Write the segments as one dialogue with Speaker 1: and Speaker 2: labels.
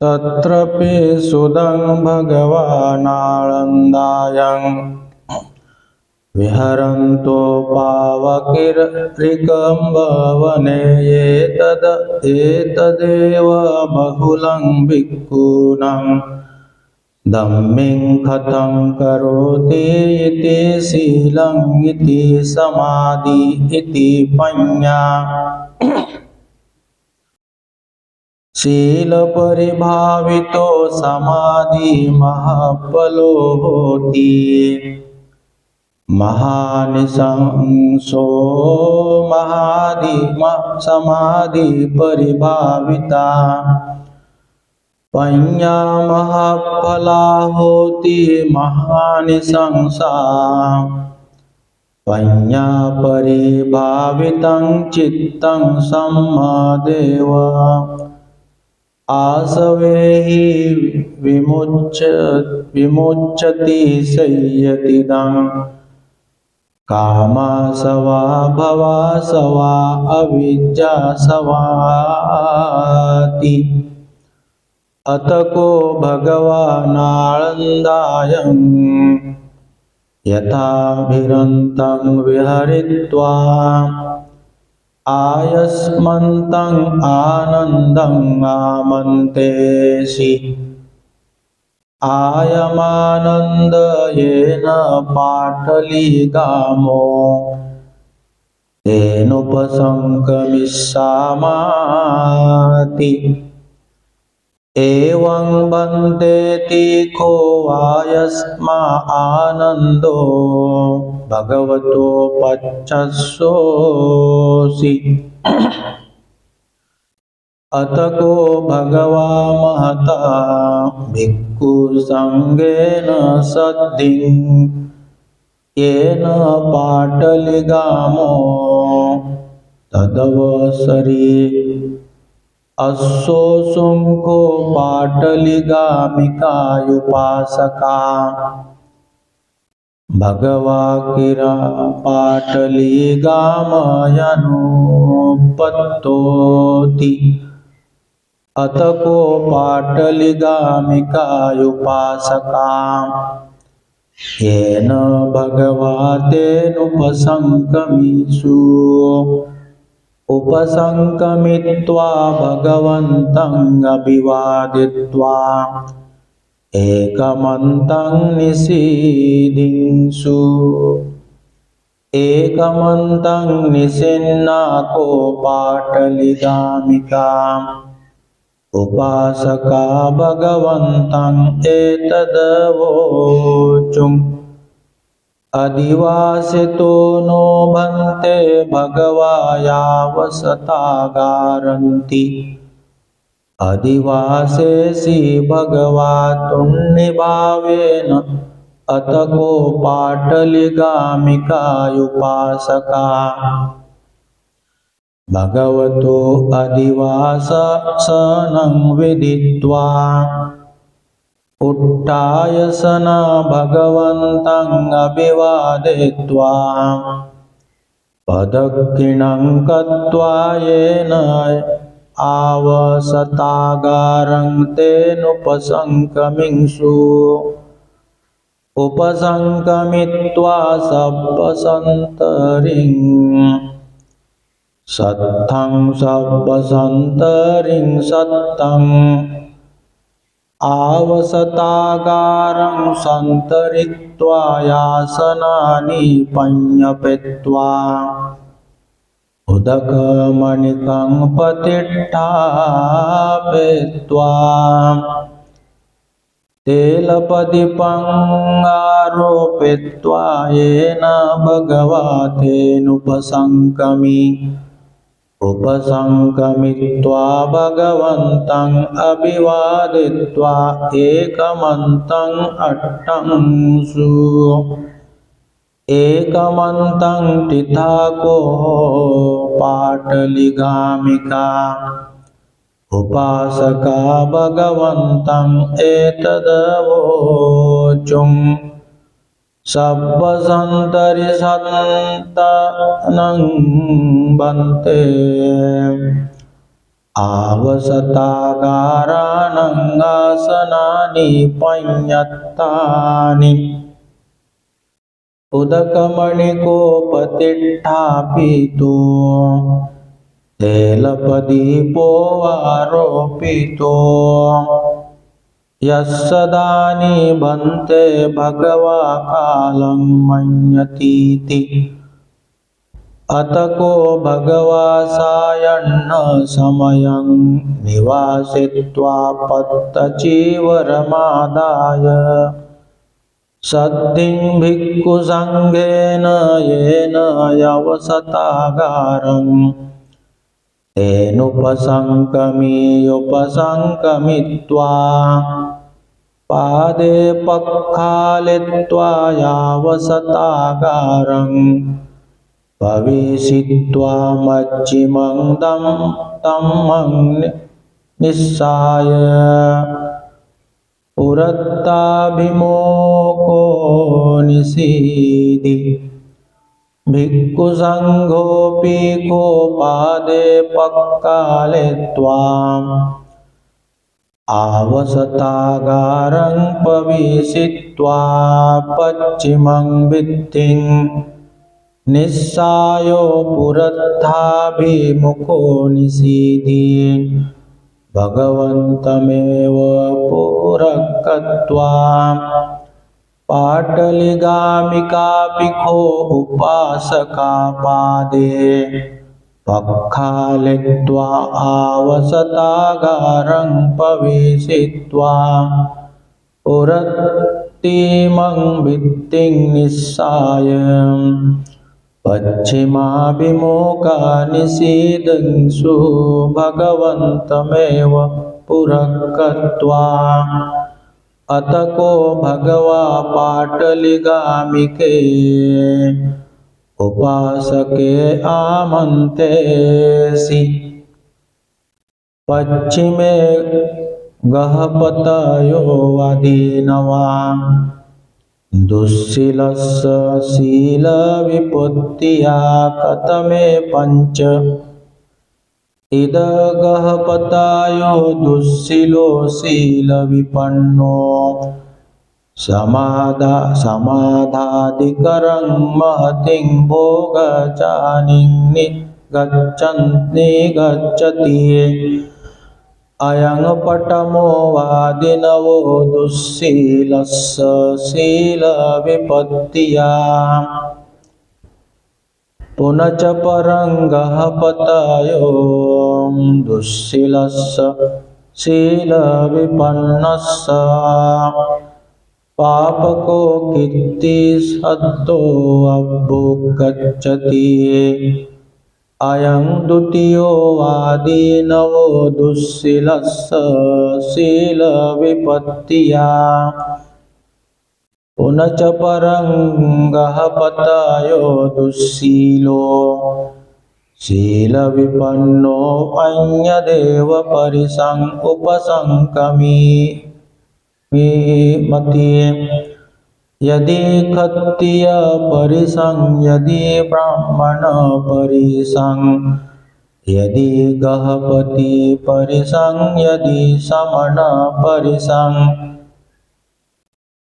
Speaker 1: तत्रपि सुदं भगवानानन्दायं विहरन्तो पावकीर्तिकम्बवने एतदेव बहुलं भिक्खूनां धम्मिं कथं करोति इति शीलं इति समाधि इति पञ्ञा। शील परिभावितो समाधि महाफलो होति महानिशंसो समाधि परिभाविता पञ्ञा महाफला होति महानिशंसा पञ्ञा परिभावितं चित्तं सम्मादेव आसवेहि विमुच्यति संयतिदं कामासवा भवासवा अविद्यासवाति। अतको भगवानानन्दायं यथाभिरन्तं विहरित्वा आयस्मन्तं आनन्दं आमन्तेषि आयमानन्द येन पाटलीगामो तेनुपसंगमिष्यामाति। एवं वन्देति को वायस्मा आनन्दो भगवतो पच्चसोऽसि। अतको भगवा महता भिक्खु संगेन सद्धिं येन पाटलिगामो तदवसरि अश्वो शुंको पाटलिगामिकायुपासका भगवा किरा पाटलिगामयनुपत्तोति। अतको पाटलिगामिकायुपासका येन भगवा तेनुपसंगमिषु उपसंगमित्वा भगवन्तं अभिवादित्वा एकमन्तं निषीदिंसु। एकमन्तं निषिन्नाको पाटलिगामिका उपासका भगवन्तं एतदवोचुम्। अधिवासितो नो भन्ते भगवा यावसतागारन्ति अधिवासेसि भगवा तुन्निभावेन। अतको पाटलिगामिकायुपासका भगवतो अधिवासनं विदित्वा उत्थायसन भगवन्तं अभिवादयित्वा प्रदक्षिणं कृत्वा येन आवसतागारं तेनुपसंगमिषु उपसंगमित्वा सब्बसन्तरिं सत्थं सब्बसन्तरिं सत्तं आवसतागारं सन्तरित्वा यासनानि पञ्यपेत्वा उदकमणिकं प्रतिष्ठापयित्वा तेलपदीपं आरोपयित्वा येन भगवा तेनुपसंगमि उपसंगमित्वा भगवन्तं अभिवादित्वा एकमन्तं अट्टंसु। एकमन्तं तिथाको पाटलिगामिका उपासका भगवन्तं एतदवोचुम्। सब्बसन्तरिसन्तनं बन्ते आवसतागाराणङ्गासनानि पञ्यत्तानि उदकमणिकोपतिष्ठापितो तैलपदीपो आरोपितो यस्सदानि भन्ते भगवा कालं मन्यतीति अतको भगवा सायन्न समयं निवासित्वा पत्तचीवरमादाय सद्धिं भिक्खुसङ्घेन येन यवसतागारं तेनुपसङ्कमित्वा पादे पक्खालित्वा यावसतागारं प्रविशित्वा मच्चिमं तम्मं निस्साय पुरत्ताभिमुखो निषीदि भिक्खुसङ्घोऽपि को पादे पक्कालित्वा आवसतागारं प्रविशित्वा पश्चिमं भित्तिं निस्सायो पुरत्ताभिमुखो निषीदि भगवन्तमेव पुरःकृत्वा पाटलिगामिकापिखो उपासका पादे पक्खालित्वा आवसतागारं प्रविशित्वा पुरत्तिमं भित्तिं निस्साय पश्चिमाभिमुखा निषीदन्सु भगवन्तमेव पुरःकृत्वा अतको भगवा पाटलिगामिके उपासके आमन्तेसि पश्चिमे गहपतयो अधीनवा दुःशीलस्य शीलविपत्तिया कतमे पञ्च इदगहपतायो दुःशीलो शीलविपन्नो समाधादिकरं महतिं भोगजानिं निगच्छति अयं पटमो वादिनवो दुःशीलस्य शीलविपत्तिया पुनश्च परं गहपतयो दुःशीलस्य शीलविपन्नस्य पापको कीर्तिसद्दो अभ्युपगच्छति अयं द्वितीयो वादिनवो दुःशीलस्य शीलविपत्तिया पुनश्च परं गहपतयो दुःशीलो शीलविपन्नो अन्यदेव परिसं उपसङ्कमिति यदि क्षत्रिय परिसं यदि ब्राह्मण परिसं यदि गहपति परिसं यदि समण परिसं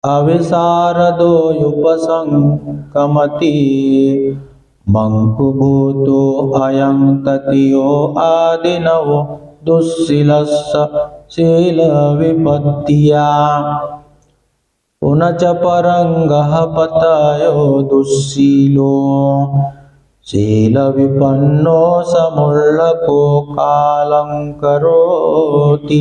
Speaker 1: अविशारदो युपसङ्कमति मंकुभूतो अयं तृतीयो आदिनवो दुःशीलस्य शीलविपत्तिया पुनश्च परं गहपतयो दुःशीलो शीलविपन्नो समुल्लको कालं करोति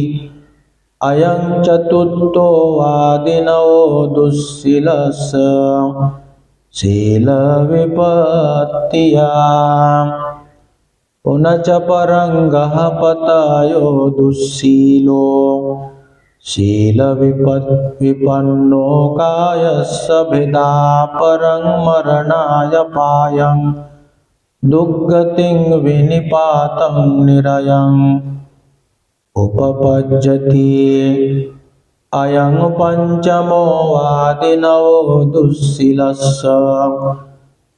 Speaker 1: अयं चतुर्थो आदिनवो दुःशीलस्य शीलविपत्तिया पुनश्च परं गहपतयो दुःशीलो शीलविपन्नो कायस्य भिदा परं मरणायपायं दुर्गतिं विनिपातं निरयम् उपपज्जति अयं पंचमो वादिनवो दुःशीलस्य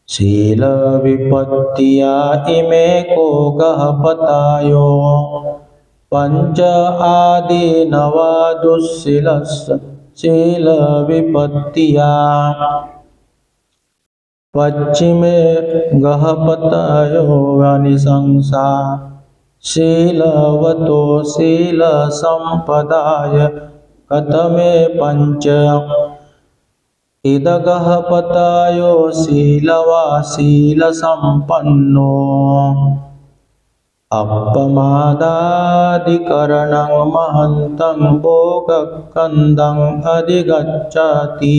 Speaker 1: शीलविपत्तिया इमे को गहपतयो पंच आदिनवा दुस्सिलस्य शील विपत्तिया पश्चिमे गहपतयो अनिशंसा शीलवतो शील संपदाय कतमे पंच इदगहपतयो शीलवा शील संपन्नो अपमादादिकरणं महन्तं भोगकन्दं अधिगच्छति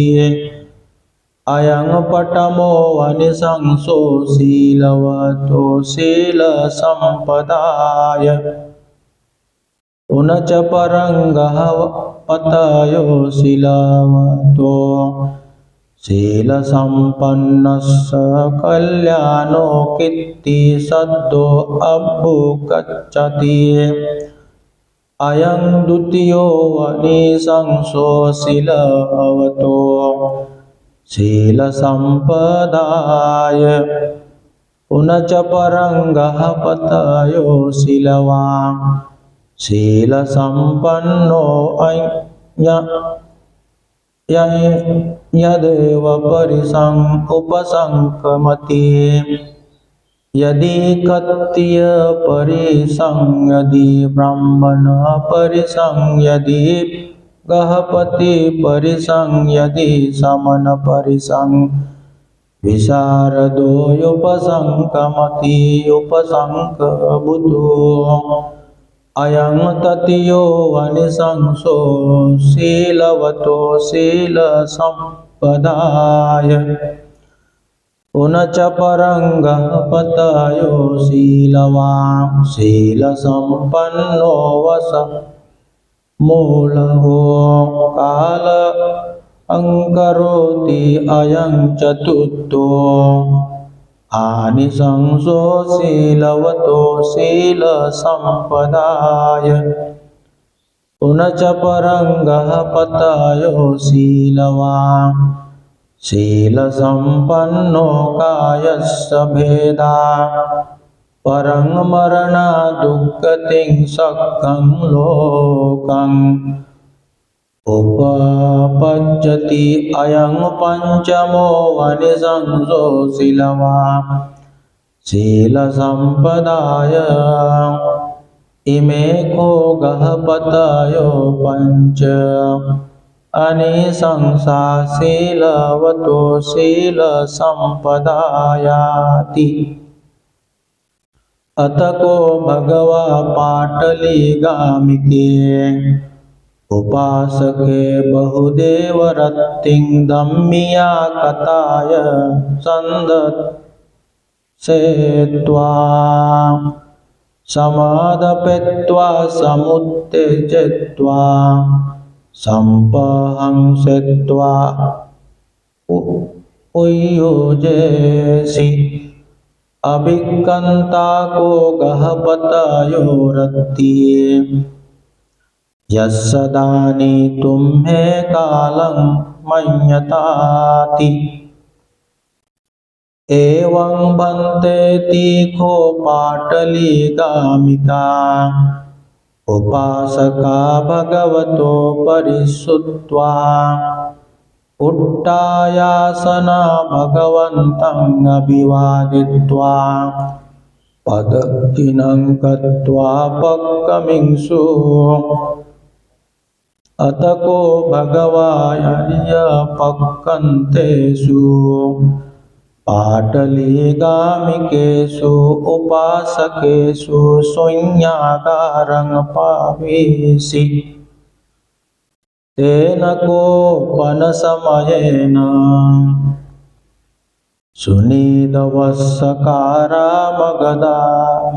Speaker 1: अयं पटमो अनिशंसो शीलवतो शील संपदाय पुनच परंगः पतयो शीलवतो शील संपन्नस्य कल्याणो कीर्ति सद्दो अभ्युगच्छति अयं द्वितीयो अनिशंसो शीलवतो शील संपदाय पुनच परंगः पतयो शीलवा शील संपन्नो यदेव परिसं उपसंकमति यदि कत्य परिसं यदि ब्राह्मण परिसं यदि गहपति परिसं यदि समन परिसं विशारदो उपसंकमति उपसंकबुद्धो अयं ततीयो अनिशंसो शीलवतो शील संपदाय पुनच परंगः पतयो शीलवा शील संपन्नो वस मूलहो काल अंकरोति अयं चतुर्थो आनिशंसो शीलवतो शील संपदाय पुनच परंगः पतयो शीलवा शील संपन्नो कायस्य भेदा परं मरणा दुःखतिं सख्खं लोकं उपपज्जति अयं पंचमो अनिशंसो शीलवा शील संपदाय इमे को गहपतयो पंच अनिशंसा शीलवतो शील संपदायाति अतको भगवा पाटलीगामिके उपासके बहुदेव रत्तिं दम्मिया कथाय संदत्सेत्वा समादपेत्वा समुत्तेजयित्वा संपहंसेत्वा उयोजेसि अभिकंता को गहपतयो रत्तिये यस्सदानी तुम्हें कालं मन्यताति एवं भन्ते तीखो पाटलीगामिका उपासका भगवतो परिशुद्ध्वा उत्थायासना भगवन्तं अभिवादित्वा पदकिनं कृत्वा पक्कमिंसु अतको भगवाय पक्कन्तेषु पाटलीगामिकेषु उपासकेषु शून्यागारं पावेसि तेन कोपनसमयेन सुनीदवस्सकारा मगधा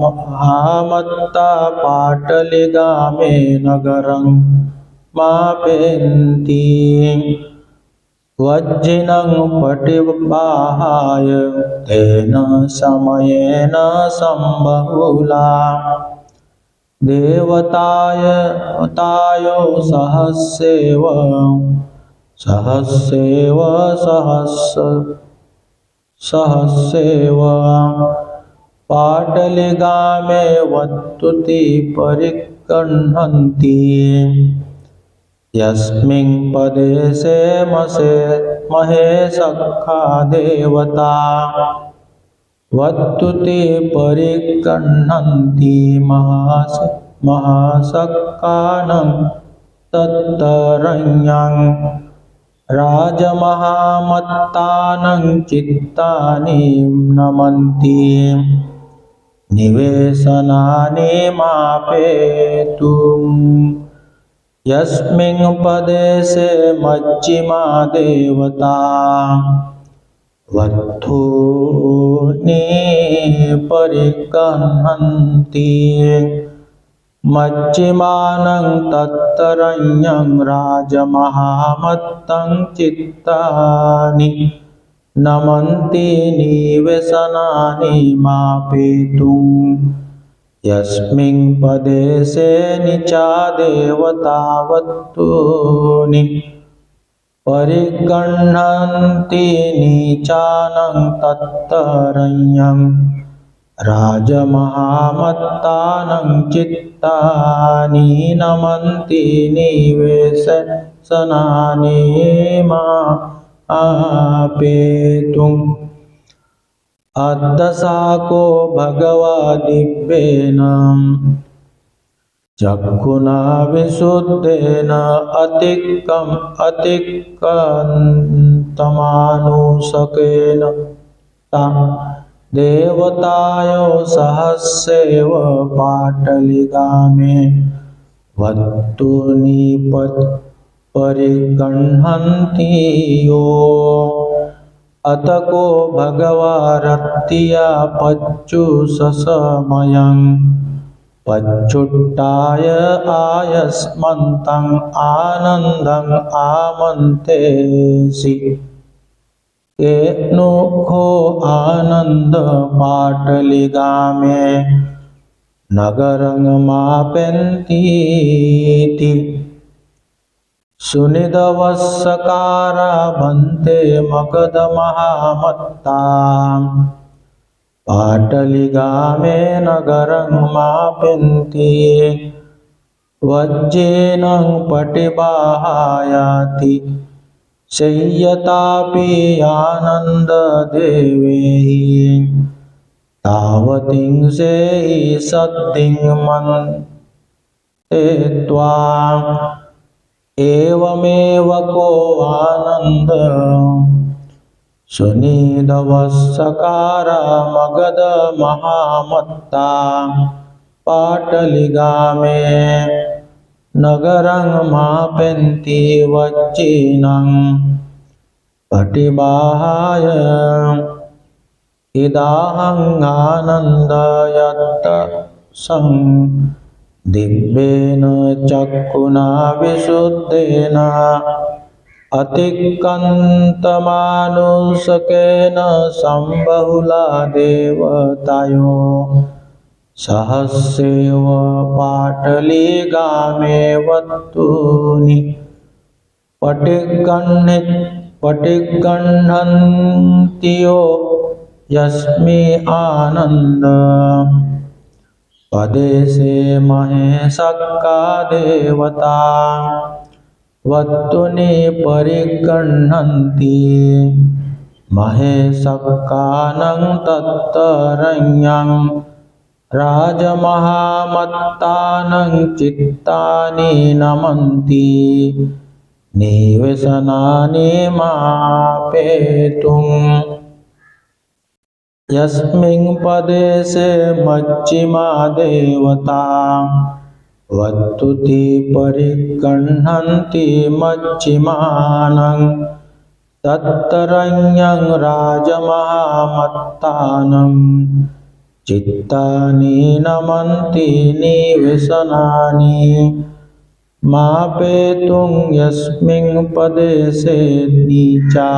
Speaker 1: महामत्ता पाटलीगामे नगरं मापेन्ति वज्जिनं पटिवाहाय तेन समयेन सम्बहुला देवतायो सहस्रेव पाटलिगामे वत्तुति परिगृह्णन्ति यस्मिन् पदेशे महेशखा देवता वत्तुति परिगृह्णन्ति महासक्कानं तत्तरण्यं राजमहामत्तानं चित्तानि नमन्ति निवेशनानि मापेतुं यस्मिन् पदेशे मज्जिमा देवता वत्थूनि परिगृह्णन्ति मज्जिमानं तत्तरण्यं राजमहामत्तं चित्तानि नमन्ति निवेशनानि मापेतुं यस्मिन् पदेशे नीचा देवता वत्तूनि परिगृह्णन्ति नीचानं तत्तरण्यं राजमहामत्तानं चित्तानि नमन्ति निवेशनानि मापेतुम् अद्दशाको भगवा दिव्येन चक्षुना विशुद्धेन अतिक्रान्तमानुषकेन तं देवतायो सहस्रेव पाटलिगामे वत्तूनि परिगृह्णन्ति यो अतको भगवारत्या पच्युषसमयं पच्युट्टाय आयस्मन्तं आनन्दं आमन्तेसि केनुखो आनन्द पाटलिगामे नगरं मापन्तीति सुनिधवस्सकारा भन्ते मगधमहामत्ता पाटलिगामे नगरं मापन्ति वज्रेण पटिबाहायाति शय्यतापि आनन्ददेवैः तावतीं सेहि सद्धिं मन्ते त्वाम् एवमेव को आनन्द सुनिधवस्सकारा मगधमहामत्ता पाटलिगामे नगरं मापन्ति वज्रेण पटिबाहाय इदाहं आनन्दयत्सं दिव्येन चक्षुना विशुद्धेन अतिक्रान्तमानुषकेन सम्बहुला देवतायो सहस्रेव पाटलिगामे वत्तूनि परिगृह्णन्ति यो यस्मिन् आनन्द पदेशे महेशक्का देवता वत्तूनि परिगृह्णन्ति महेशक्कानं तत्तरण्यं राजमहामत्तानं चित्तानि नमन्ति निवेशनानि मापेतुम् यस्मिन् पदेशे मज्जिमा देवता वत्तुति परिगृह्णन्ति मज्जिमानं तत्तरण्यं राजमहामत्तानं चित्तानि नमन्ति निवेशनानि मापेतुं यस्मिन् पदेशे नीचा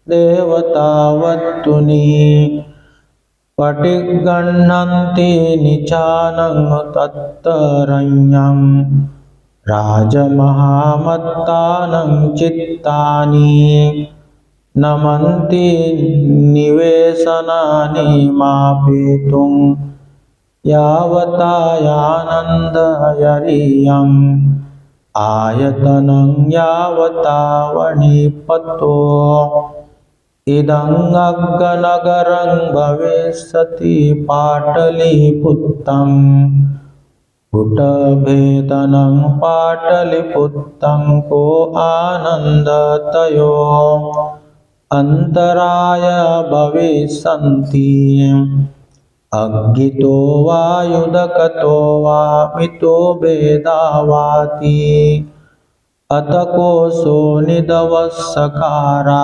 Speaker 1: देवता वत्तूनि परिगृह्णन्ति नीचानं तत्तरण्यं राजमहामत्तानं चित्तानि नमन्ति निवेशनानि मापेतुं यावतायानन्दयरियं आयतनं यावता वणिपतो इदं अग्गनगरं भविष्यति पाटलिपुत्रं कुटभेदनं पाटलिपुत्रं को आनन्दतयो अन्तराय भविष्यन्ति अग्गितो वा युदकतो वा मितो भेदावाति अत कोशो निदवस्सकारा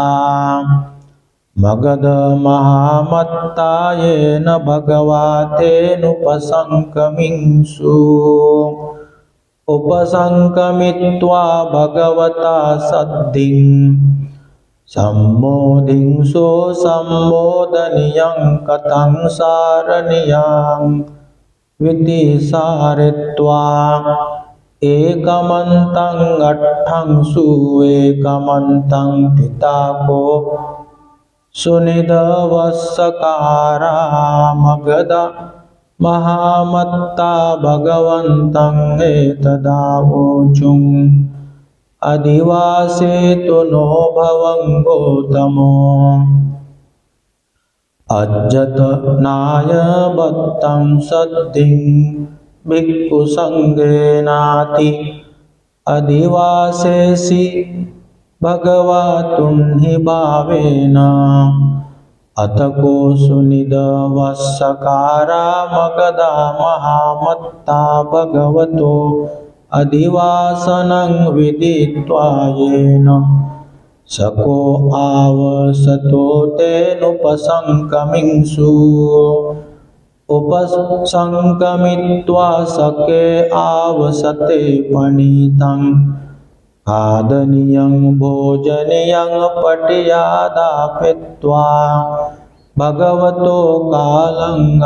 Speaker 1: मगध महामत्ता येन भगवतेनुपसंकमिंसु उपसंकमित्वा भगवता सद्धिं सम्मोधिंसो सम्मोदनीयं कथं सारणीयं वितिसारित्वा एकमन्तं अट्ठंसु एकमन्तं पिताको सुनिधवस्सकारा मगध महामत्ता भगवन्तं एतदावोचुं अधिवासेतु नो भवं गौतमो अज्जतनाय भक्तं सद्धिं भिक्खुसङ्घेनाति अधिवासेसि भगवतुन्हि भावेन अथ को सुनिधवस्सकारा मगधा महामत्ता भगवतो अधिवासनं विदित्वा येन सको आवसतो तेनुपसंकमिंसु उपसंकमित्वा सके आवसते पणितं खादनीयं भोजनीयं पट्यादापित्वा भगवतो कालङ्गारुचापेषु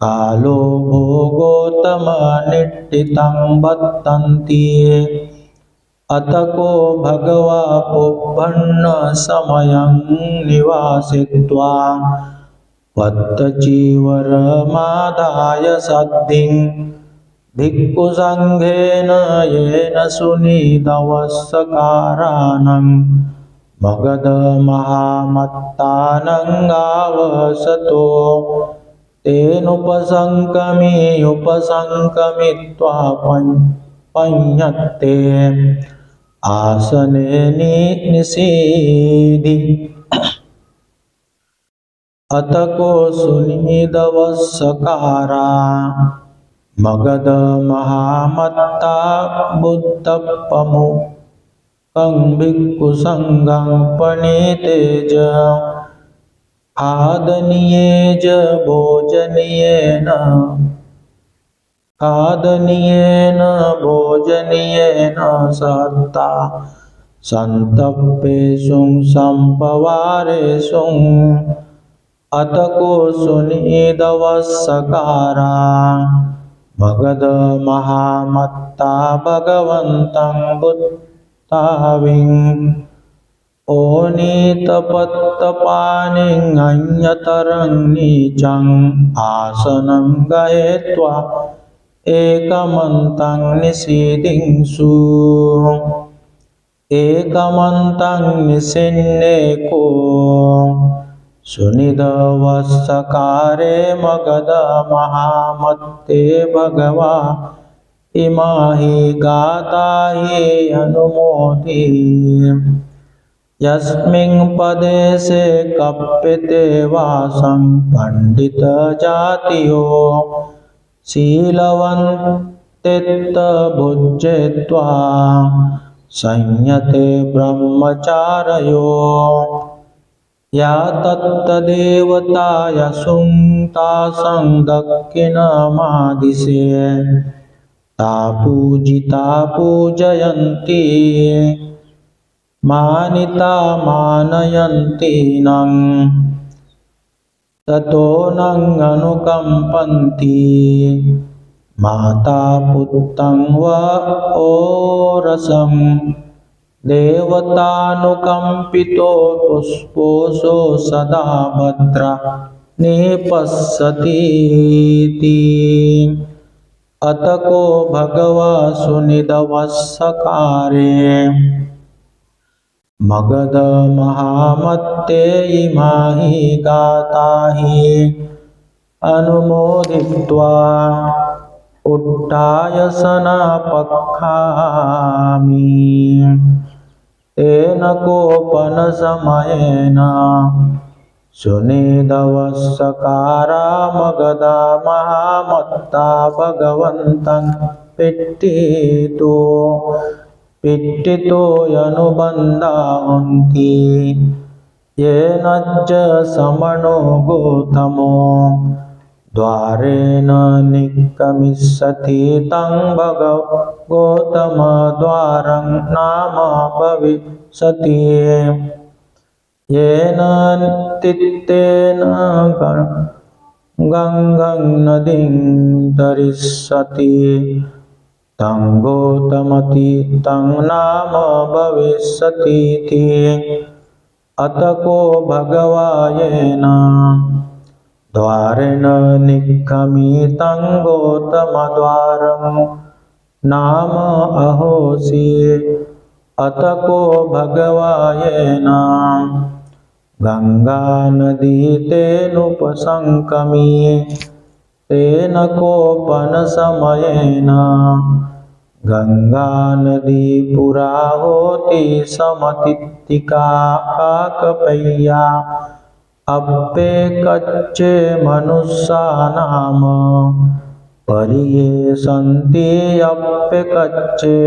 Speaker 1: कालो भोगोत्तमनिष्ठितं वर्तन्ति अत को भगवा पुब्बन्न समयं निवासित्वा पत्तचीवरमादाय सद्धिं भिक्खुसङ्घेन येन सुनिधवस्सकारानं मगध महामत्तानं आवसतो तेनुपसंकमी उपसंकमित्वा पञ्यत्ते आसने निषीदि अत को सुनिधवस्सकारा मगध महामत्ता बुद्धपमुखं भिक्खुसङ्घं पणितेज खादनीयेज भोजनीयेन सत्ता सन्तप्येषु सम्पवारेषु अत को सुनिधवस्सकारा मगध महामत्ता भगवन्तं बुद्धाविं ओनीतपत्तपाणिं अन्यतरं नीचं आसनं गहेत्वा एकमन्तं निषीदिंसु एकमन्तं निषिन्नेको सुनिधवस्सकारे मगध महामत्ते भगवा इमा हि गाथा हि अनुमोदि यस्मिन् पदेशे कप्यते वासं पंडितजातियो शीलवन्तेत्तभुज्येत्वा संयते ब्रह्मचारयो या तत्तदेवता यशुं दक्षिणमादिशे ता पूजिता पूजयन्ति मानिता मानयन्ति नං ततो नං अनुकम्पन्ति माता पुत्रं वा ओरसं देवतानुकंपितो पुष्पोषो सदा भद्रा निपस्सतीति अतको भगवा सुनिधवस्सकारे मगध महामत्ते इमाहि गाताहि अनुमोदित्वा उत्थायसनपक्षामि तेन कोपनसमयेन सुनिधवस्सकारा मगधा महामत्ता भगवन्तं पिट्टितो यनुबन्धान्ति येन च समनो गौतमो द्वारेण निगमिष्यति तं गौतमद्वारं नाम भविष्यति येन तित्तेन गंगं नदीं तरिष्यति तं गौतमति तं नाम भविष्यतीति अतको भगवा येन द्वारेण निगमितं गौतमद्वारं नाम अहोसि अतको भगवा येन गंगा नदी तेनुपसंकमी तेन कोपनसमयेन गंगा नदी पुराहोति समतित्तिका काकपय्या अप्पेकच्चे मनुष्यानाम परिये सन्ति अप्पेकच्चे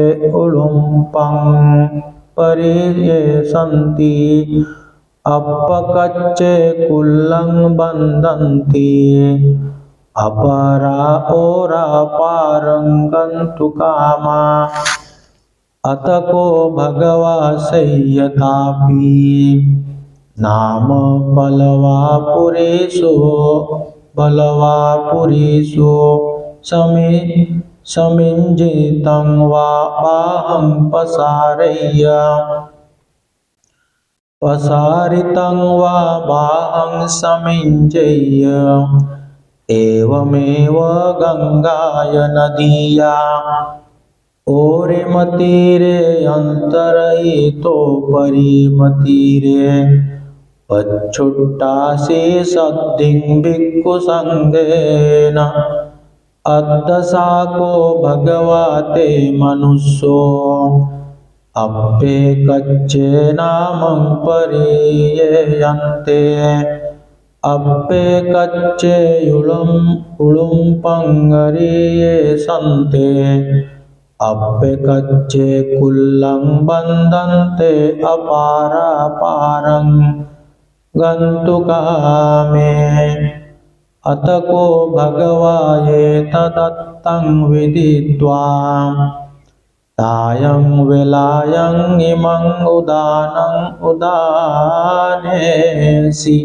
Speaker 1: उलुम्पं परिये सन्ति अपकच्चे कुल्लं बन्धन्ति अपरा ओरा पारं गन्तु कामा अतको भगवा संयतापि नाम बलवापुरेषु समिञ्जितं वा बाहं पसारितं वा बाहं समिञ्जय एवमेव गंगाय नदीया ओरिमतीरे अन्तरहितो परिमतीरे पच्छुट्टासि सद्धिं भिक्खुसङ्घेन अद्दशाको भगवते मनुष्यो अप्पेकच्चे नामं परियेयन्ते अप्पेकच्चे उलुम्पङ्गरिये सन्ते अप्पेकच्चे कुल्लं बन्धन्ते अपारापारं गन्तुकामे अतको भगवा एतदत्तं विदित्वा तायं वेलायं इमं उदानेसि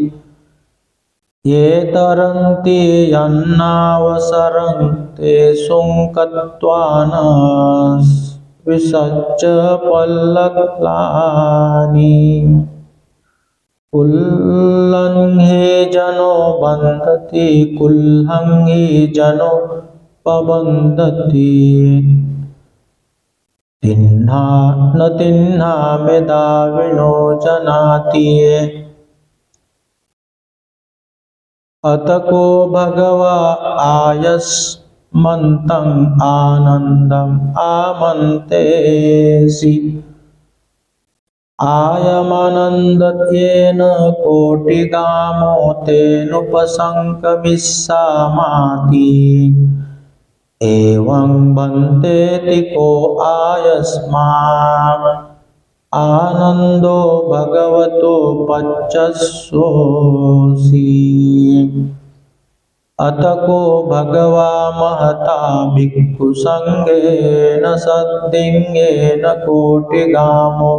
Speaker 1: ये तरन्ति यन्नावसरं ते सुङ्कत्वान विसच्च पल्लक्लानि कुल्लं हि जनो बन्धति कुल्लं हि जनो पबन्धति तिह्ना न तिह्ना मेधाविनो जनाति अतको भगवा आयस्मन्तं आनन्दम् आमन्तेसि आयमानन्दत्येन कोटिगामो तेनुपसंकमिष्यामाति एवं बन्तेति को आयस्मात् आनन्दो भगवतो पच्चस्वोऽसि अतको भगवा महता भिक्खुसङ्घेन सद्दिङ्गेन कोटिगामो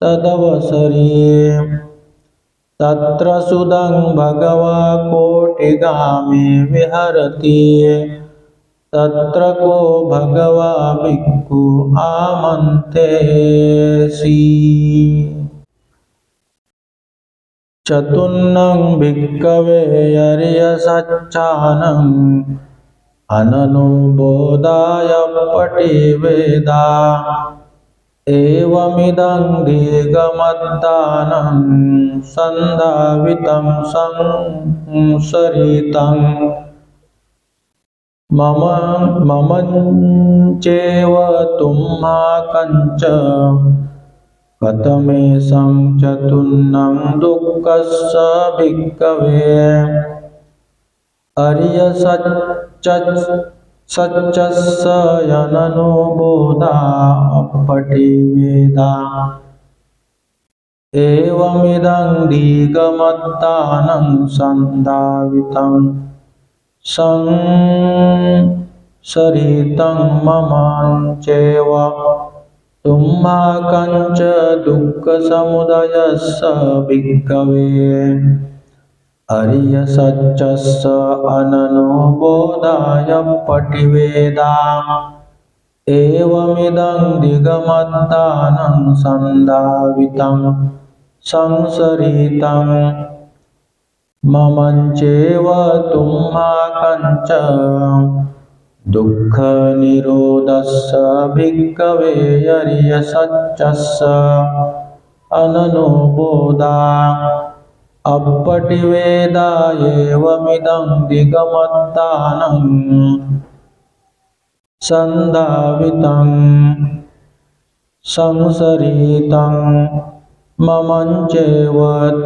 Speaker 1: तदवसरे तत्र सुदं भगवा कोटिगामे विहरति तत्र को भगवा भिक्खु आमन्तेसि। चतुर्णं भिक्खवे अर्यसच्चानं अननुबोधाय पटिवेदा। एवमिदं दीर्घमद्दानं संधावितं संसरितं ममञ्चेव तुम्हाकञ्च कथमेषं चतुर्णं दुःखस्य भिक्खवे। अर्यसच्चस्य अननुबोधा पटिवेदा। एवमिदं दीर्घमद्दानं संधावितं संसरितं ममञ्चेव तुम्हाकञ्च दुःखसमुदयस्य भिक्खवे। अर्यसच्चस्य अननुबोधाय पटिवेदा। एवमिदं दीर्घमद्दानं संधावितं संसरितं ममञ्चेव तुम्हाकञ्च दुःखनिरोधस्य भिक्खवे। अर्यसच्चस्य अननुबोधा अपटिवेदा। एवमिदं दीर्घमद्दानं संधावितं संसरितं ममञ्चेव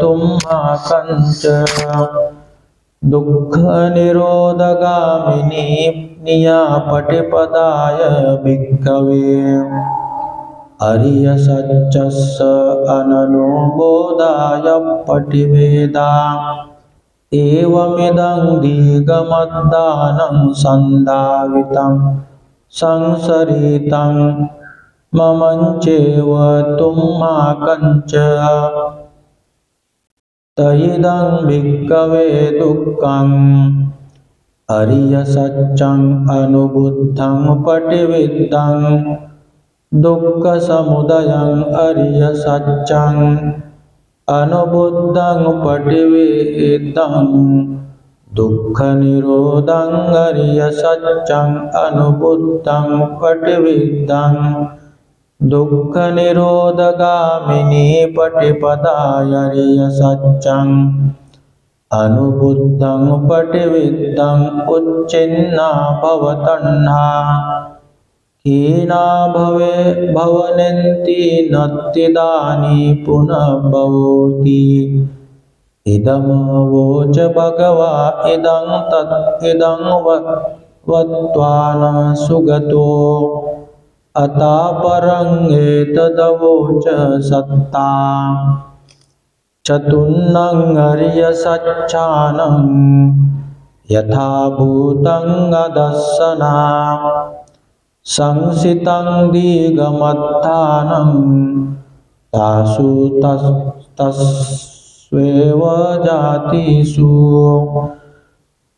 Speaker 1: तुम्हाकञ्च दुःखनिरोधगामिनी नियापटिपदाय भिक्खवे। अर्यसच्चस्य अननुबोधाय पटिवेदा। एवमिदं दीर्घमद्दानं संधावितं संसरितं ममञ्चेव तुम्हाकञ्च तयिदं भिक्खवे दुःखम्। अर्यसच्चं अनुबुद्धं पटिविद्धं दुःखसमुदयं। अर्यसच्चं अनुबुद्धं पटिविद्धं दुःखनिरोधं। अर्यसच्चं अनुबुद्धं पटिविद्धं दुःखनिरोधगामिनी पटिपदाय। अर्यसच्चं अनुबुद्धं पटिविद्धं उच्चिन्ना भवतण्डा। हीना भवन्ति नत्तिदानी पुनः भवति। इदमवोच भगवा इदं तत् इदं वत्वा न सुगतो। अतापरं एतदवोच सत्ता। चतुर्णं अर्यसच्चानं यथा भूतं अदर्शना। संसितं दीर्घमद्दानं तासु तस्वेव जातिषु।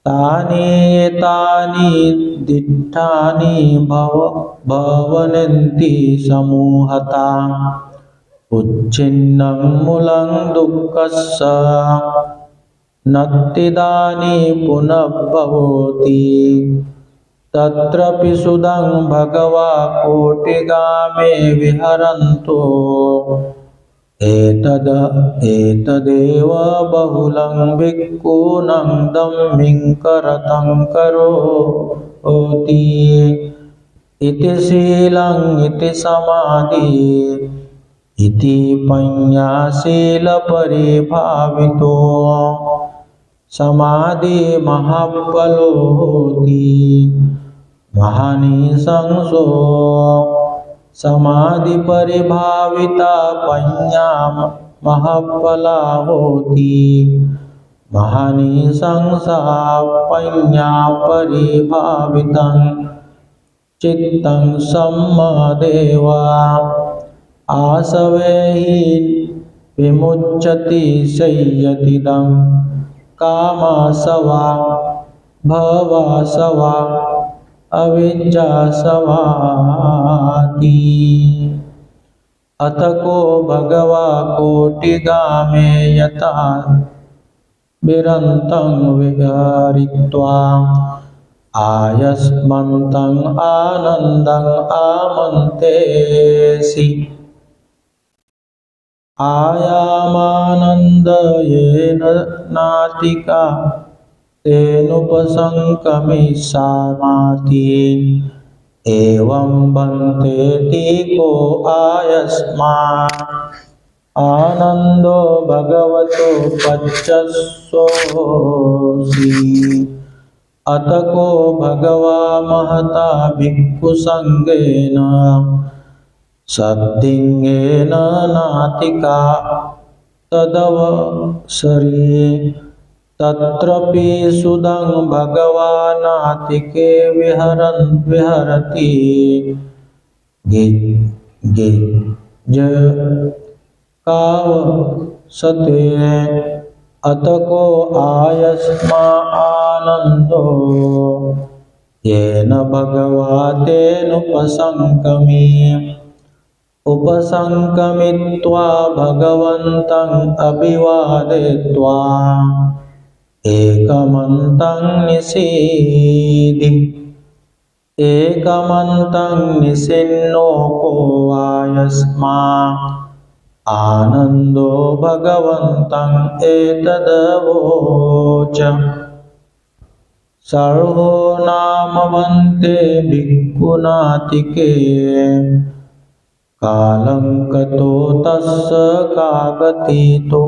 Speaker 1: तानि एतानि दिट्ठानि भवन्ति समूहता। उच्छिन्नं मूलं दुःखस्य नत्तिदानी पुनः भवति। तत्रपि सुदं भगवा कोटिगामे विहरन्तो। एतदेव बहुलं भिक्खूनां दम्भिं करतं करोति। इति शीलं इति समाधि इति पञ्चाशीलपरिभावितो। समाधि महाफलो होति महानिशंसो। समाधि परिभाविता पञ्चा महाफला होति महानिशंसा। पञ्चा परिभावितं चित्तं सम्मदेव। आसवे हि विमुच्यति संयतिदं कामासवा भवासवा अविद्या सवाति अतको भगवा कोटिगामे यथा विरन्तं विहारित्वा आयस्मन्तं आनन्दं आमन्तेसि आयामानन्दयेन नातिका तेनुपसंकमिष्यामाति एवं बन्तेति को आयस्मात् आनन्दो भगवतो पच्चसोऽसि अतको भगवा महता भिक्खुसङ्गेन सद्दिङ्गेन नातिका तदवसरे तत्रपि सुदं भगवानातिके विहरति गिज्जकावसते अतको आयस्मा आनन्दो येन भगवा तेनुपसंकमी उपसंकमित्वा भगवन्तं अभिवादयित्वा एकमन्तं निषीदि एकमन्तं निषिन्नो को आयस्मात् आनन्दो भगवन्तं एतदवोच सर्वो नाम वन्ते भिक्खुनातिके कालं कतो तस्य कागतितो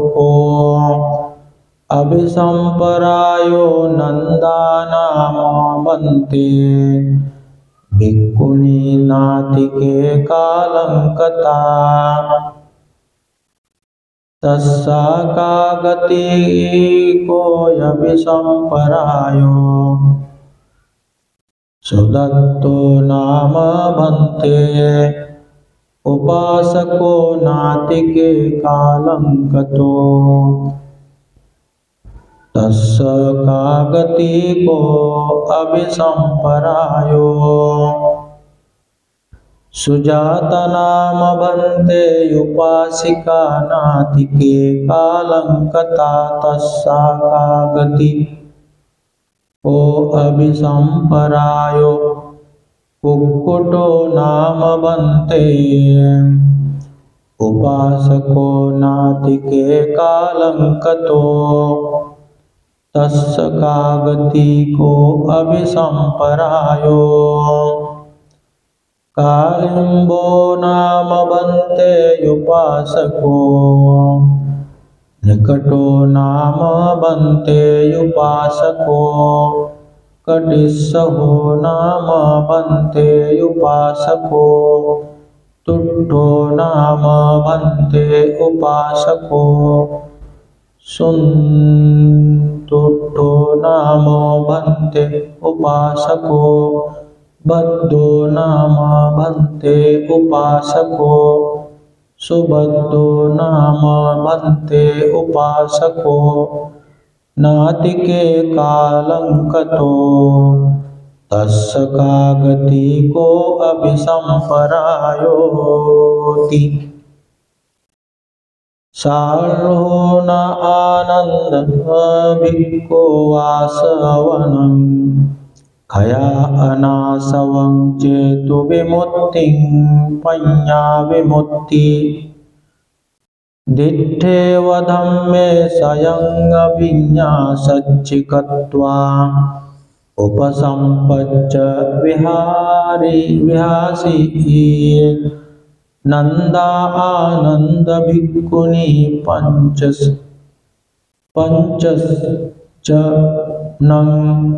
Speaker 1: अभिसंपरायो नन्दानामवन्ते भिक्खुनी नातिके कालं कता तस्सा कागतिको अभिसंपरायो सुदत्तो नाम भन्ते उपासको नातिके कालं कतो तस्य कागतिको अभिसंपरायो सुजाता नाम भन्ते उपासिका नातिके कालं कता तस्सा कागतिको अभिसंपरायो कुक्कुटो नाम भन्ते उपासको नातिके कालं कतो तस्य कागतिको अभिसंपरायो कालिम्बो नाम भन्ते उपासको निकटो नाम भन्ते उपासको कटिस्सहो नाम भन्ते उपासको तुट्टो नाम भन्ते उपासको सुन्तुट्टो नाम भन्ते उपासको बद्धो नाम भन्ते उपासको सुबद्धो नाम भन्ते उपासको नातिके कालं कतो तस्य कागतिको अभिसंपरायोति सार्हो न आनन्दः भिक्खो वासवनं खया अनासवं चेतु विमुक्तिं पञ्ञा विमुक्ति दिट्ठेव धम्मे स्वयंविन्यासच्चिकत्वा उपसंपच्च विहासी नंदा आनंद भिक्खुनी पंचच नंग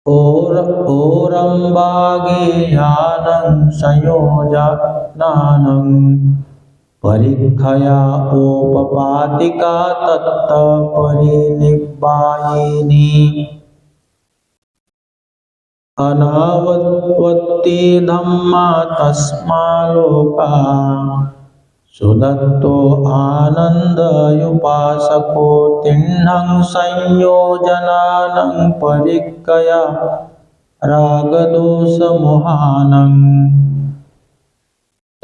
Speaker 1: ओरंबागेयानं संयोजनानं परिखया ओपपातिका तत्त परिनिब्बायिनी अनावत्वत्ति धम्मा तस्मा लोका सुदत्तो आनन्दयुपासको तिह्नं संयोजनानं परिक्कया रागदोषमोहानं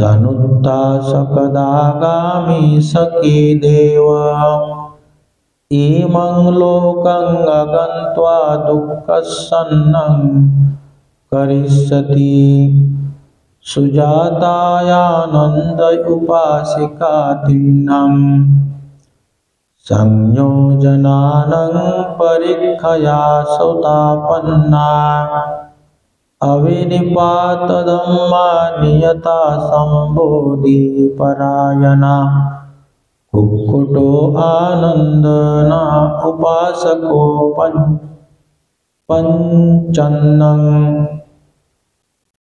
Speaker 1: तनुत्ता सकदागामि सखी देव इमं लोकं अगन्त्वा दुःखसन्नं करिष्यति सुजातायानन्द उपासिका तिह्नं संयोजनानं परिक्खया सौतापन्ना अविनिपातधम्मा नियता सम्बोधिपरायणा कुक्कुटो आनन्दना उपासको पञ्चन्नं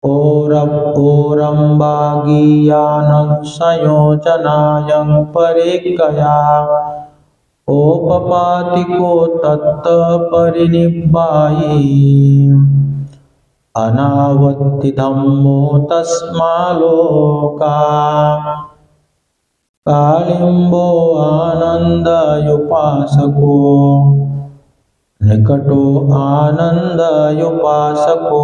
Speaker 1: ओरम्बागीयानं संयोजनायं परिक्कया ओपपातिको तत्परिनिब्बायि अनावत्तिधम्मो तस्मालोका कालिम्बो आनन्दयुपासको निकटो आनन्दयुपासको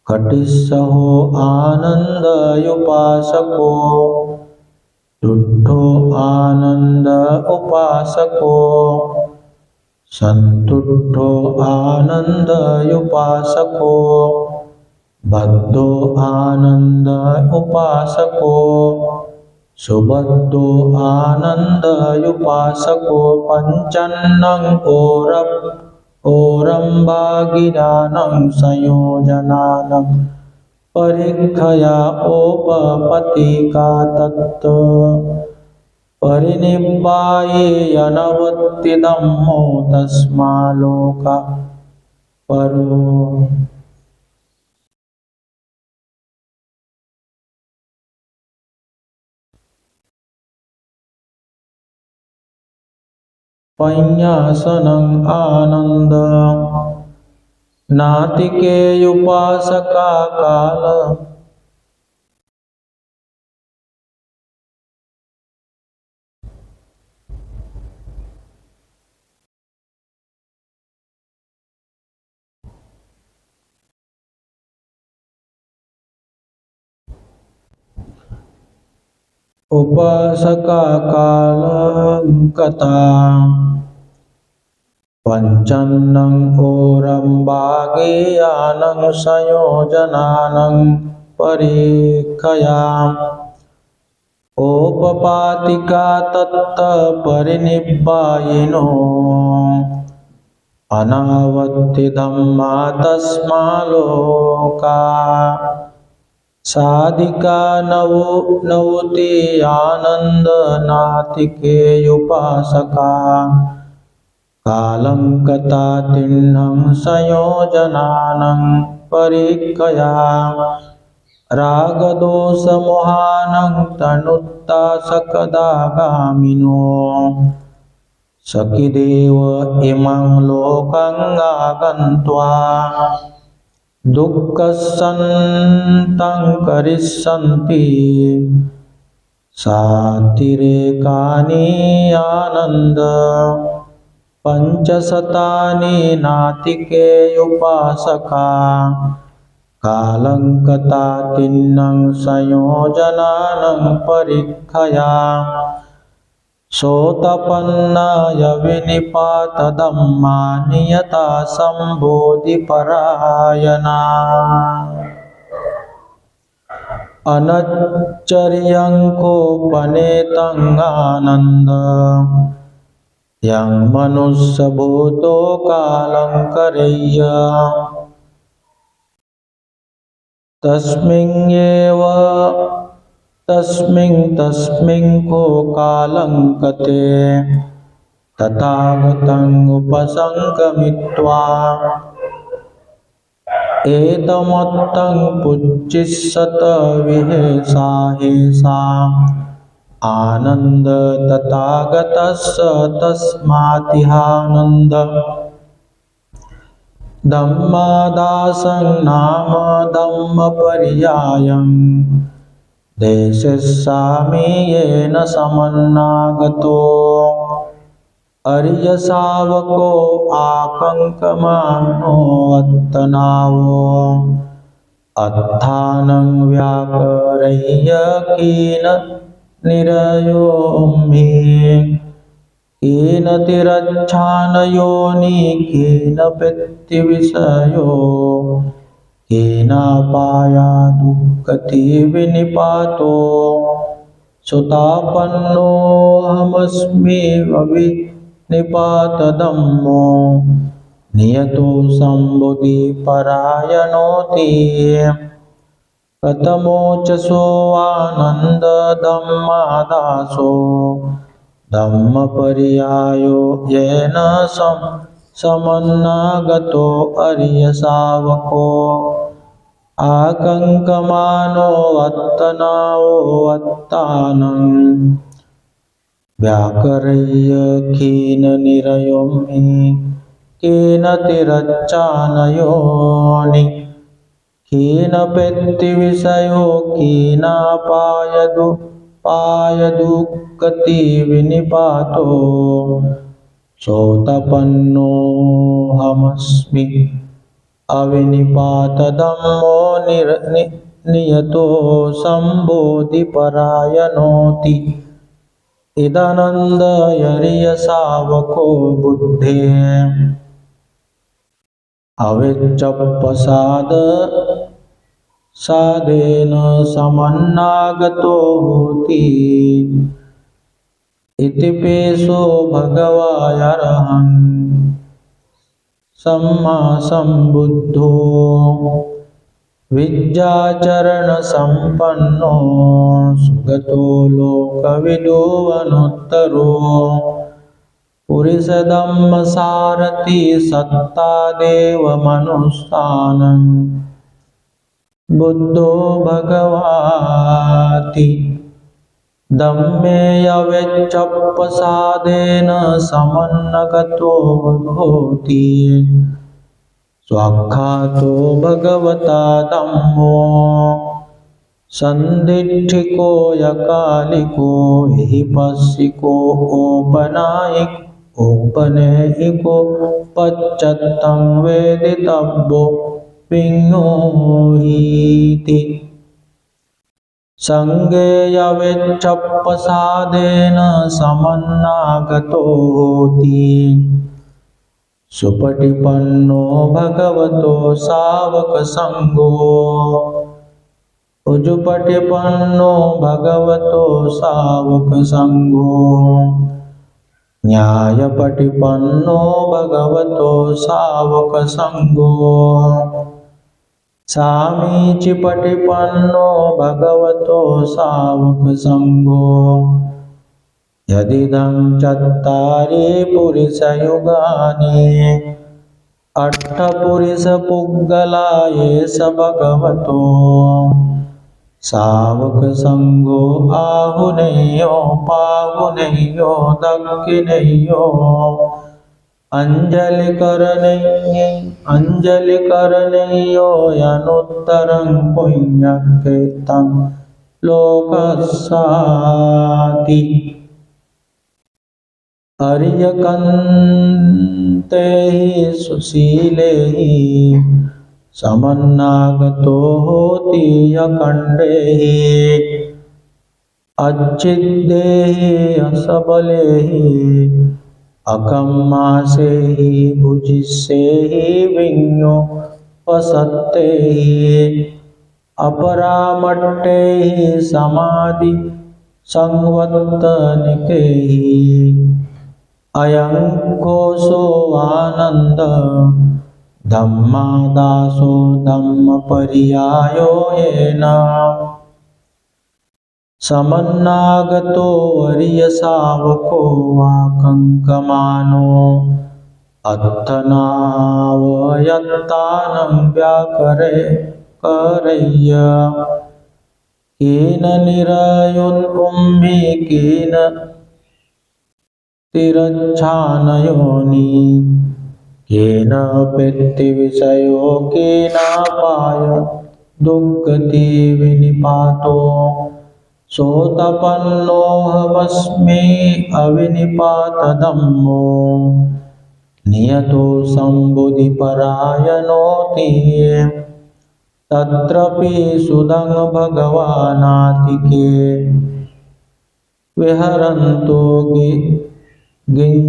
Speaker 1: कटिस्सहो आनन्दयुपासको तुट्ठो आनन्द उपासको सन्तुष्टो आनन्दयुपासको बद्धो आनन्द उपासको सुबद्धो आनन्दयुपासको पञ्चन्नं ओरम्बागिरानं संयोजनानं परिक्खया ओपपतिका तत् परिनिब्बाये अनवत्तिधम्मो तस्मालोका परो। पඤ्ඤासनं आनन्द नातिकेयुपासका काल उपासका कालंकता पञ्चन्नं ओरम्बागीयानं संयोजनानं परिक्खया ओपपातिका तत्परिनिब्बायिनो अनावत्तिधम्मा तस्मालोका साधिका नवति आनन्दनातिकेयुपासका कालंकता तिह्नं संयोजनानं परिक्खया रागदोषमोहानं तनुत्ता सकदागामिनो सखिदेव इमं लोकं आगन्त्वा दुःखसन्तं करिष्यन्ति सातिरेकानि आनन्द पञ्चशतानि नातिकेयुपासका कालंकता तिह्नं संयोजनानं परिक्खया सोतपन्नाय विनिपातधम्मा नियता सम्बोधिपरायणा अनच्चर्यं कोपनेतं आनन्द यं मनुष्यभूतो कालंकरय्य तस्मिन् को कालंकते तथागतं उपसंगमित्वा एतमत्तं पुच्छिषत विहेषा आनंद तथागतस्य तस्मातिहानंद धम्मादासं नाम धम्मपर्यायं देशिष्यामि येन समन्नागतो अर्य शावको आकंकमानो अत्तनावो अत्थानं व्याकरय्य कीन निरयोम्हि कीन तिरच्छानयोनि कीन पेत्तिविषयो कीनापाया दुःखति विनिपातो सुतापन्नोऽहमस्मि विनिपातधम्मो नियतो सम्बुद्धि परायणोति कथमोचसो आनन्दधम्मादासो धम्मपर्यायो येन समन्नागतो अर्यशावको आकंकमानो अत्तनावो अत्तानं व्याकरय्य कीन निरयोम्हि कीन तिरच्चानयोनि कीन पेत्तिविषयो कीनापायदुःखति विनिपातो सोतपन्नोऽहमस्मि अविनिपातधम्मो नियतो सम्बोधिपरायणोति इदानन्दयर्यशावको बुद्धे अविच्चप्रसाद साधेन समन्नागतो होति इति पेशो भगवायर्हं सम्मा सम्बुद्धो विद्याचरणसम्पन्नो सुगतो लोकविदो अनुत्तरो पुरुषधम्मसारथि सत्तादेव मनुष्यानं बुद्धो भगवाति धम्मे यवेच्चप्रसादेन समन्नगतो होति स्वाख्यातो भगवता धम्मो सन्दिट्ठिको यकालिको हिपस्सिको औपनयिको पश्चत्तं वेदितव्यो विज्ञोहीति संगे यवेच्चप्रसादेन समन्नागतो होति सुपटिपन्नो भगवतो सावकसंगो उजुपटिपन्नो भगवतो सावकसंगो न्यायपटिपन्नो भगवतो सावकसंगो सामीचिपटिपन्नो भगवतो सावकसंगो यदिदं चत्तारि पुरुषयुगानि अट्ठपुरुषपुद्गला एष भगवतो सावकसंगो आहुनेयो पाहुनेयो दक्षिणेयो अंजलिकरणेयो यनुत्तरं पुण्यकृतं लोकस्याति अर्यकन्ते सुशीले समन्नागतो होति अखण्डे अच्छिद्देहि असबले अकम्मासे भुजिष्ये विज्ञो वसत्ते अपरामट्टे समाधि संवत्तनिके अयं कोशो आनंद धम्मादासो धम्मपर्यायो येन समन्नागतो अर्यशावको आकंकमानो अत्थनावयत्तानं व्याकरय्य केन निरयोन्पुम्भि केन तिरच्छानयोनि केन पेत्तिविषयो केनापाय दुःखति विनिपातो सोतपन्नोऽहमस्मि अविनिपातधम्मो नियतो सम्बुधिपरायणोऽति तत्रपि सुदं भगवानातिके विहरन्तो गिञ्जकाव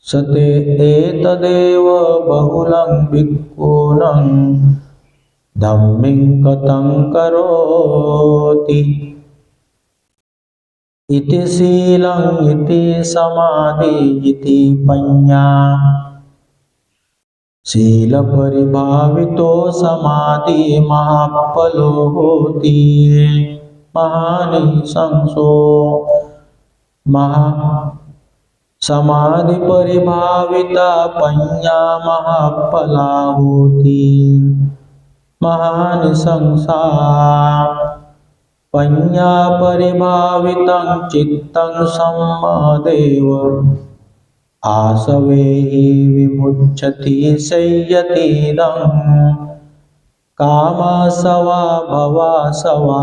Speaker 1: सते एतदेव बहुलं भिक्खूनं धम्मिं कथं करोति इति शीलं इति समाधि इति पञ्ञा शील परिभावितो समाधि महाफलो होति महानिशंसो समाधि परिभाविता पञ्ञा महाफला होति महानिशंसा पञ्ञा परिभावितं चित्तं सम्मदेव आसवे विमुच्यति संयतीदं कामासवा भवासवा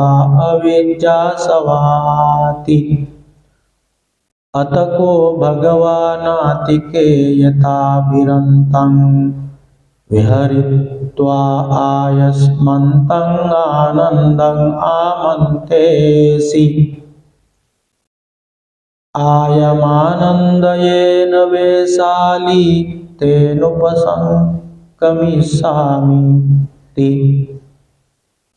Speaker 1: अविद्यासवाति अतको भगवानातिके यथाभिरन्तं विहरित्वा आयस्मन्तं आनन्दं आमन्तेसि आयमानन्दयेन वैशाली तेनुपसंगमिष्यामि ति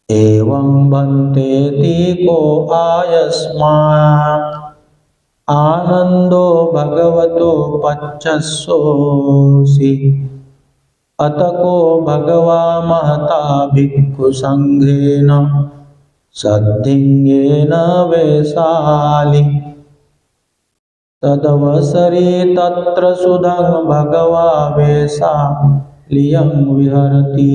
Speaker 1: एवं भन्तेति को आयस्मात् आनन्दो भगवतो पच्चसोऽसि अतको भगवा महता भिक्खुसङ्घेन सद्धिङ्गेन वैशाली तदवसरे तत्र सुधं भगवा वैशाल्यं विहरति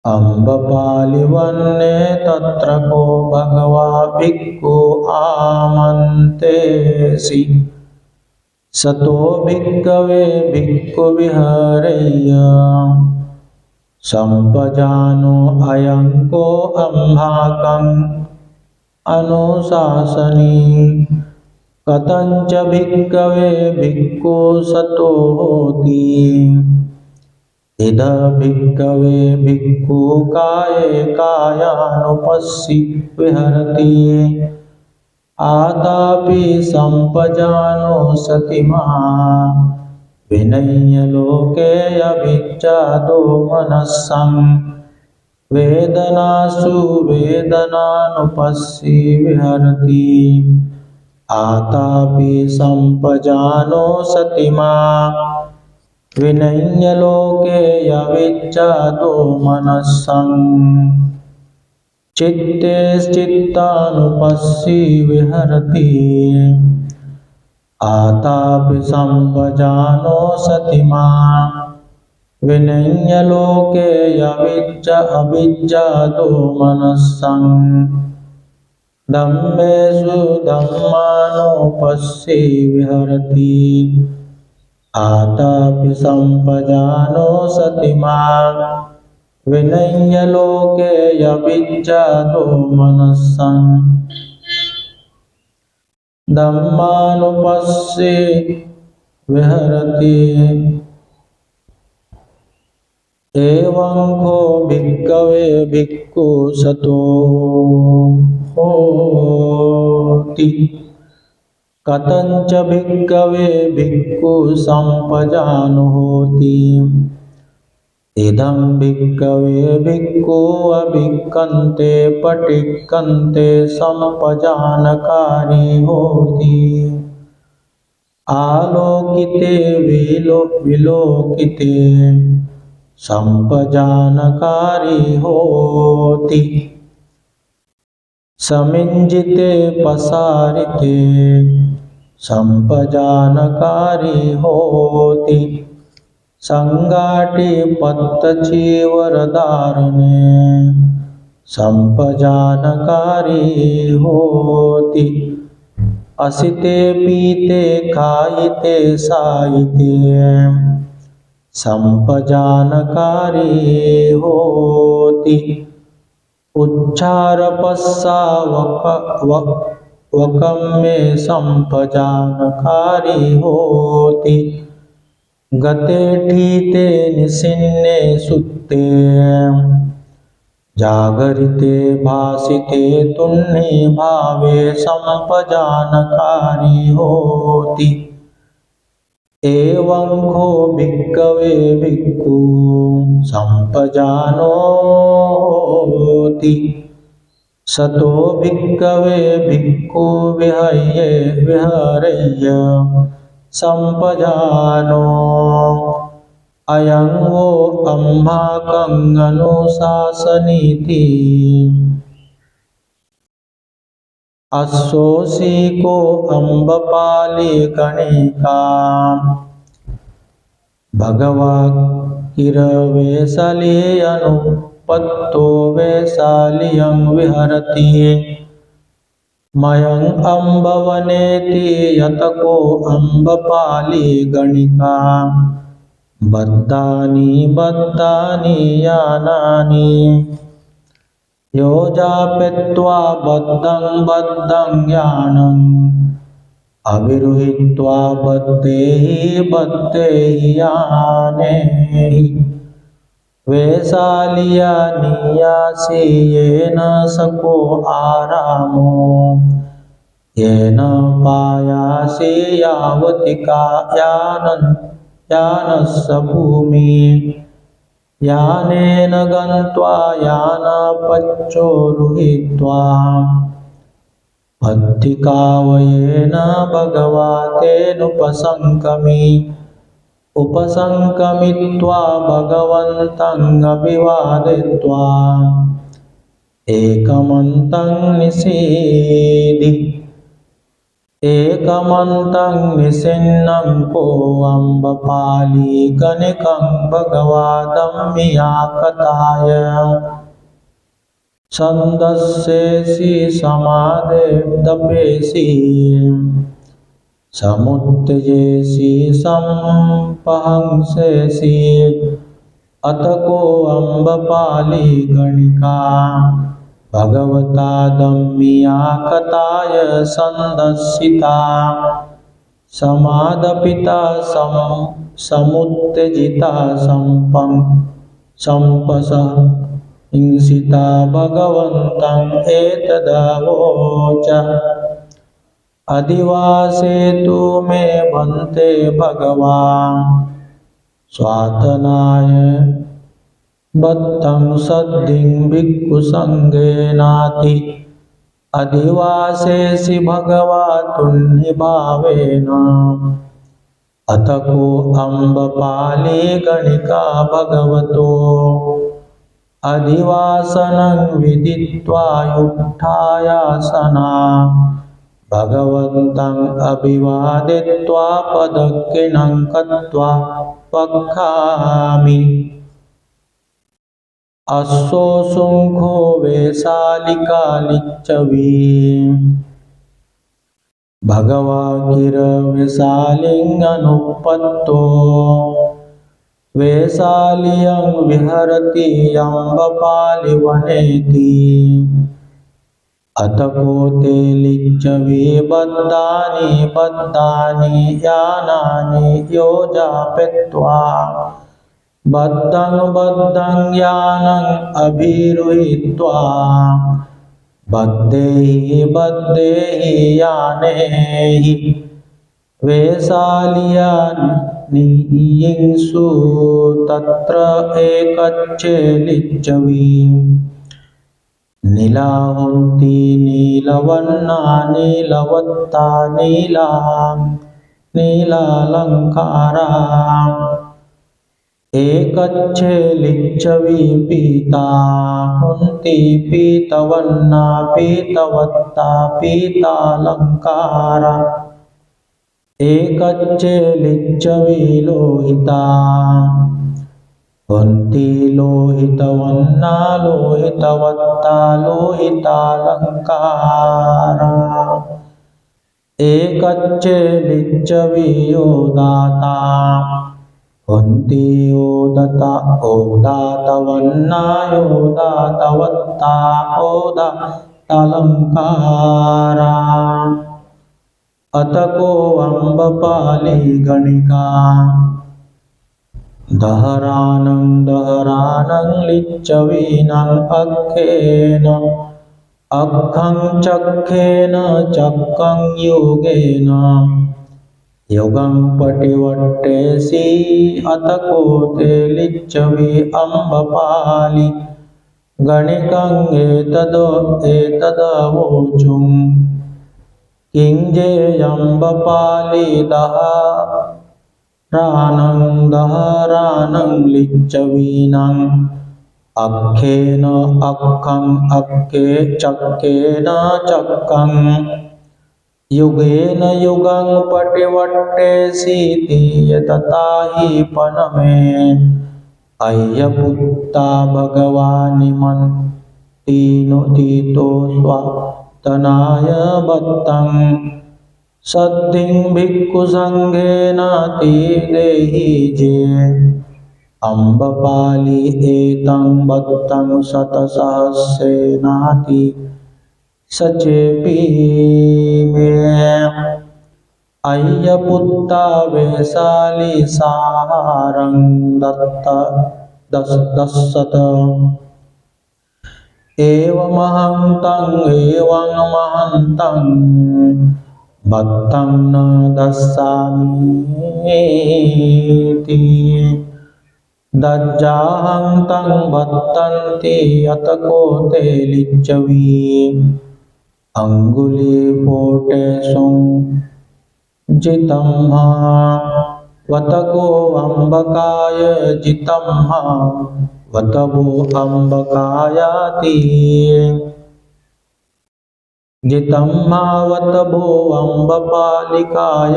Speaker 1: अम्बपालिवन्ये तत्र को भगवा भिक्खु आमन्तेसि सतो भिक्खवे भिक्खु विहरय्य सम्पजानो अयं को अम्भाकम् अनुशासनी कथंच भिक्खवे भिक्खु सतो होति इद भिक्खवे भिक्खु काये कायानुपस्सि विहरति आतापि संपजानो सतिमान् विनय्य लोके अभिज्जातो मनस्सं वेदनासु वेदनानुपस्सि विहरति आतापि संपजानो सतिमान् विनय्य लोके अविज्जातो मनस्सं चित्ते चित्तानुपस्सि विहरति आतापि संपजानो सतिमान् विनय्य लोके अविज्जातो मनस्सं धम्मेषु धम्मानुपस्सि विहरति आतापि संपजानो सतिमान् विनय्य लोके अविज्जातो मनस्सं धम्मानुपस्सि विहरति एवं को भिक्खवे भिक्खु सतो होति कथंच भिक्खवे भिक्खु संपजानो होति इदं भिक्खवे भिक्खु अभिक्खन्ते पठिक्खन्ते संपजानकारी होति आलोकिते विलोकिते संपजानकारी होति समिञ्जिते पसारिते संपजानकारी होति संगाटे पत्तचीवरधारणे संपजानकारी होति असिते पीते खायिते सायिते संपजानकारी होति। उच्चारपस्सावकं में संपजानकारी होति। गते ठीते निसिन्ने सुत्ते जागरिते भासिते तुन्नि भावे संपजानकारी होति। एवं को भिक्खवे भिक्खु संपजानोति। सतो भिक्खवे भिक्खु विहरय्य संपजानो। अयं वो अम्माकं अनुशासनीति। अस्सोऽसि को अम्बपाली गणिका। भगवा किरवेशली अनुपत्तो वैशाल्यं विहरति। मयं अम्बवनेति यतको अम्बपाली गणिका। बद्धानि बद्धानि यानानि योजापित्वा बद्धं बद्धं यानम्। अविरुहित्वा बद्धेहि बद्धेहि यानेहि। वैशाल्यानियासि येन सको आरामो। येन पायासि यावतिका यानस्य भूमि। यानेन गन्त्वा यानपच्चो रुहित्वा। पथिकावयेन भगवा तेनुपसङ्कमि। उपसङ्कमित्वा भगवन्तं अभिवादयित्वा। एकमन्तं निषीदि। एकमन्तं निषिन्नं को अम्बपाली गणिकं भगवादम्मियाकताय। छन्दस्येसि समादेप्तपेसि। समुत्तेजेसि संपहंसेसि। अतको अम्बपाली गणिका। भगवता दम्मियाकताय संदर्शिता। समादपिता समुत्तेजिता संपसहिंसिता भगवन्तं एतदवोच। अधिवासेतु मे भन्ते भगवान् स्वातनाय बद्धं सद्धिं भिक्खुसङ्घेनाति। अधिवासेसि भगवा तुन्निभावेन। अतको अम्बपाली गणिका भगवतो। अधिवासनं विदित्वा युत्थायासना। भगवन्तं अभिवादित्वा पदक्किनं कृत्वा वक्ष्यामि। अश्वो शुंखो वैशालिका लिच्छवी। भगवा किरवैशालिं अनुपत्तो। वैशाल्यं विहरति अम्बपालिवनेति। अतको ते लिच्छवी बद्धानि बद्धानि यानानि योजापित्वा। बद्धं बद्धं यानम् अभिरुहित्वा। बद्धेहि बद्धेहि यानेहि। वैशाल्यानियिंसु तत्र एकच्चे लिच्छवी। नीलाहुन्ति नीलवर्णा नीलवत्ता नीलालङ्कारा। एकच्चे लिच्छवी पीता हुन्ति पीतवर्णा पीतवत्ता पीतालङ्कारा। एकच्चे लिच्छवी लोहिता हुन्ति लोहितवर्णा लोहितवत्ता लोहितालङ्कारा। एकच्चे लिच्छवी योदाता हुन्ति ओदातवन्ना ओदातवत्ता ओदातलङ्कारा अतको अम्बपाली गणिका दहरानं लिच्छवीनं अक्खेन अक्खं चक्खेन चक्कं योगेन योगं पटिवट्टेसि अतको ते लिच्छवी अम्बपाली गणिकं एतदवोचुं किंजेयम्बपाली दहरानं लिच्छवीनं अक्खेन अक्खं अक्के चक्केन चक्कं युगेन युगं पटिवट्टेसीति तथा हि पनमे अय्यपुत्ता भगवानिमन्तीनो स्वातनाय बत्तं सद्धिं भिक्खुसङ्घेन ति देहि जे अम्बपाली एतं बत्तं शतसहस्रेणाति सचेपि मे अय्यपुत्ता वैशाली साहारं दशत एवं महन्तं बत्तं न दस्सामीति दज्जाहं तं बत्तन्ति अतको ते लिच्छवी अङ्गुलीफोटेषुं जितं वतको अम्बकाय जितं वतवो अम्बकायाति जितं वतभो अम्बपालिकाय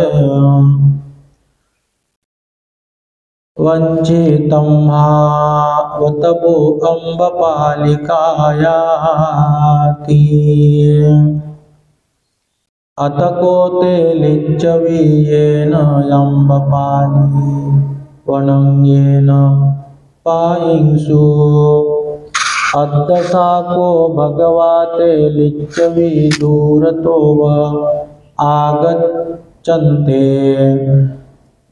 Speaker 1: वञ्चितं वतभो अम्बपालिकायाति अतको ते लिच्छवी येन अम्बपाली वनं येन पायिंसु अद्दशाको भगवते लिच्छवी दूरतो आगच्छन्ते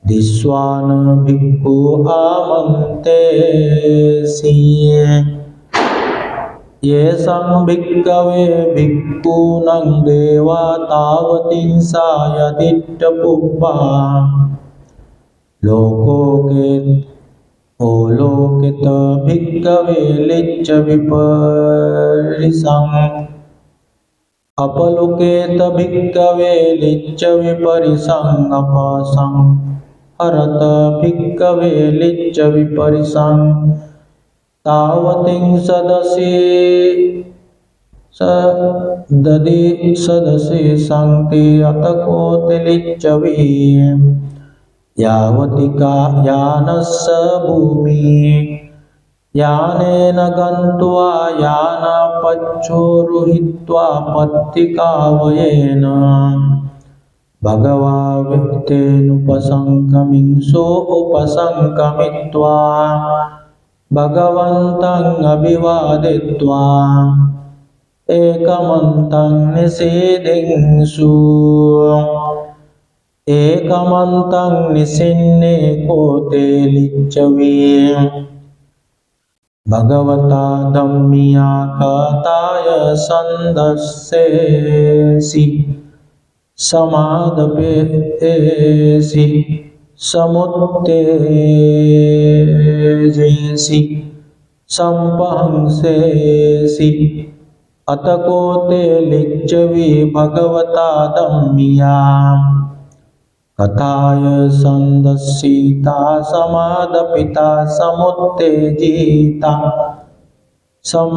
Speaker 1: दिस्वान् भिक्खु आमन्तेसि येषां भिक्खवे भिक्खूनां देवा तावतींसा यदिष्टपुब्बा लोकोकेत भिक्खवे लिच्छविपरिसं अपलोकेत भिक्खवे लिच्छविपरिसं अपसं हरत भिक्खवे लिच्छविपरिसं तावतीं सदसि सन्ति अतको ते लिच्छवी यावतिका यानस्य भूमि यानेन गन्त्वा यानपच्छोरुहित्वा पत्तिकावयेन भगवावित्तेनुपसङ्गमिंसो उपसङ्गमित्वा भगवन्तं अभिवादित्वा एकमन्तं निषेधिंसु एकमन्तं निषिन्ने को ते लिच्छवी भगवता धम्मिया कथाय सन्दस्येसि समादपेसि समुत्तेजेसि संपहंसेसि अतको ते लिच्छवी भगवता धम्मिया कथाय सन्दस्यिता समादपिता समुत्तेजिता संपहंसिता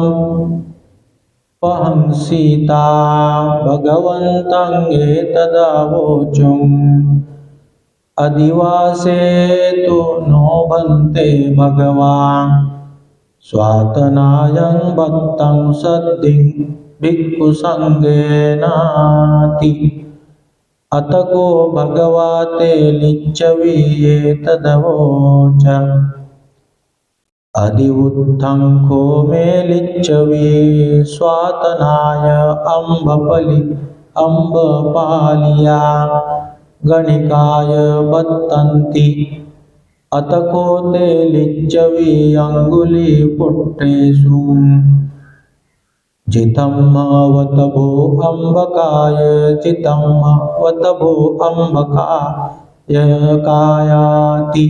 Speaker 1: भगवन्तं एतदवोचुम् अधिवासे तु नो भन्ते भगवान् स्वातनायं भक्तं सद्धिं भिक्खुसङ्घेनाति अतको भगवते लिच्छवी तदवोच अधिवुत्थं खो मे लिच्छवी स्वातनाय अम्बपालिया गणिकाय बत्तन्ति अतको ते लिच्छवी अंगुलीपुट्टेषु जितं वत भो अम्बकाय जितं वत भो अम्बकाय कायाति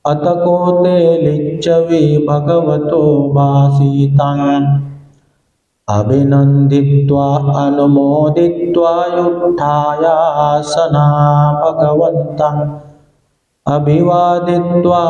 Speaker 1: अतको ते लिच्छवी भगवतो भासितं अभिनन्दित्वा अनुमोदित्वा युत्थायासना भगवन्तं अभिवादित्वा